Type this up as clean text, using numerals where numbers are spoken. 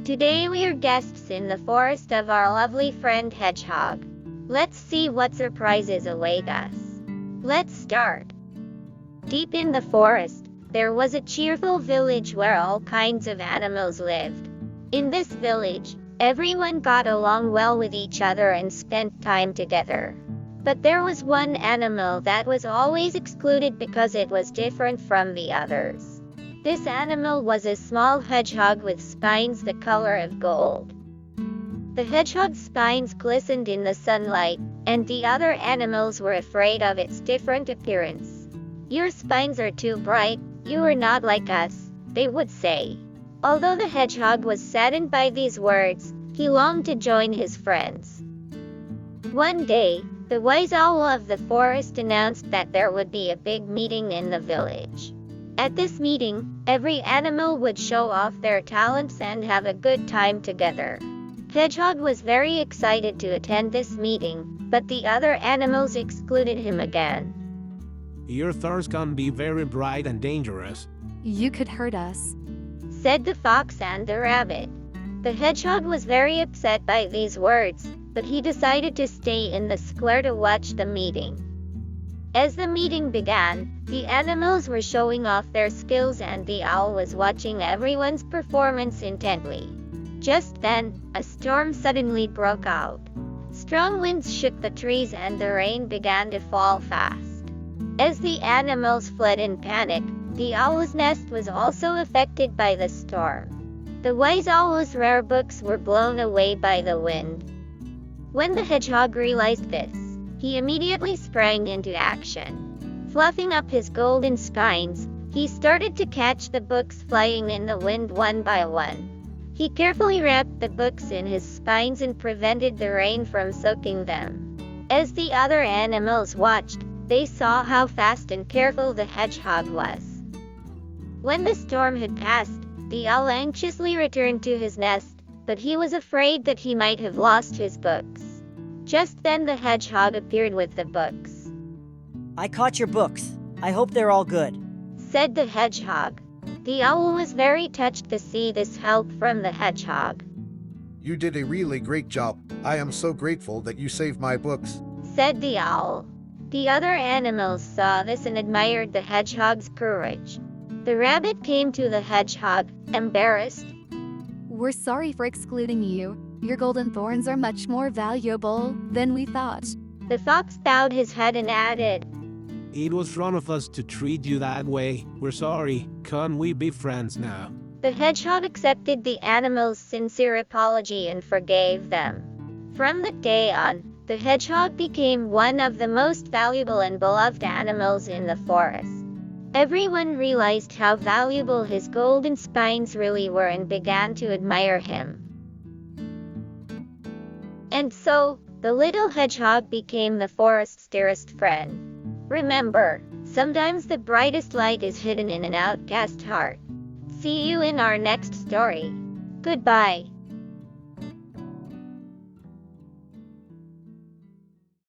Today we're guests in the forest of our lovely friend Hedgehog. Let's see what surprises await us. Let's start. Deep in the forest, there was a cheerful village where all kinds of animals lived. In this village, everyone got along well with each other and spent time together. But there was one animal that was always excluded because it was different from the others. This animal was a small hedgehog with spines the color of gold. The hedgehog's spines glistened in the sunlight, and the other animals were afraid of its different appearance. "Your spines are too bright, you are not like us," they would say. Although the hedgehog was saddened by these words, he longed to join his friends. One day, the wise owl of the forest announced that there would be a big meeting in the village. At this meeting, every animal would show off their talents and have a good time together. Hedgehog was very excited to attend this meeting, but the other animals excluded him again. "Your thorns can be very bright and dangerous. You could hurt us," said the fox and the rabbit. The hedgehog was very upset by these words, but he decided to stay in the square to watch the meeting. As the meeting began, the animals were showing off their skills and the owl was watching everyone's performance intently. Just then, a storm suddenly broke out. Strong winds shook the trees and the rain began to fall fast. As the animals fled in panic, the owl's nest was also affected by the storm. The wise owl's rare books were blown away by the wind. When the hedgehog realized this, he immediately sprang into action. Fluffing up his golden spines, he started to catch the books flying in the wind one by one. He carefully wrapped the books in his spines and prevented the rain from soaking them. As the other animals watched, they saw how fast and careful the hedgehog was. When the storm had passed, the owl anxiously returned to his nest, but he was afraid that he might have lost his books. Just then the hedgehog appeared with the books. "I caught your books. I hope they're all good," said the hedgehog. The owl was very touched to see this help from the hedgehog. "You did a really great job. I am so grateful that you saved my books," said the owl. The other animals saw this and admired the hedgehog's courage. The rabbit came to the hedgehog, embarrassed. "We're sorry for excluding you. Your golden thorns are much more valuable than we thought." The fox bowed his head and added, It was wrong of us to treat you that way. We're sorry. Can we be friends now?" The hedgehog accepted the animals' sincere apology and forgave them. From that day on, the hedgehog became one of the most valuable and beloved animals in the forest. Everyone realized how valuable his golden spines really were and began to admire him. And so, the little hedgehog became the forest's dearest friend. Remember, sometimes the brightest light is hidden in an outcast heart. See you in our next story. Goodbye.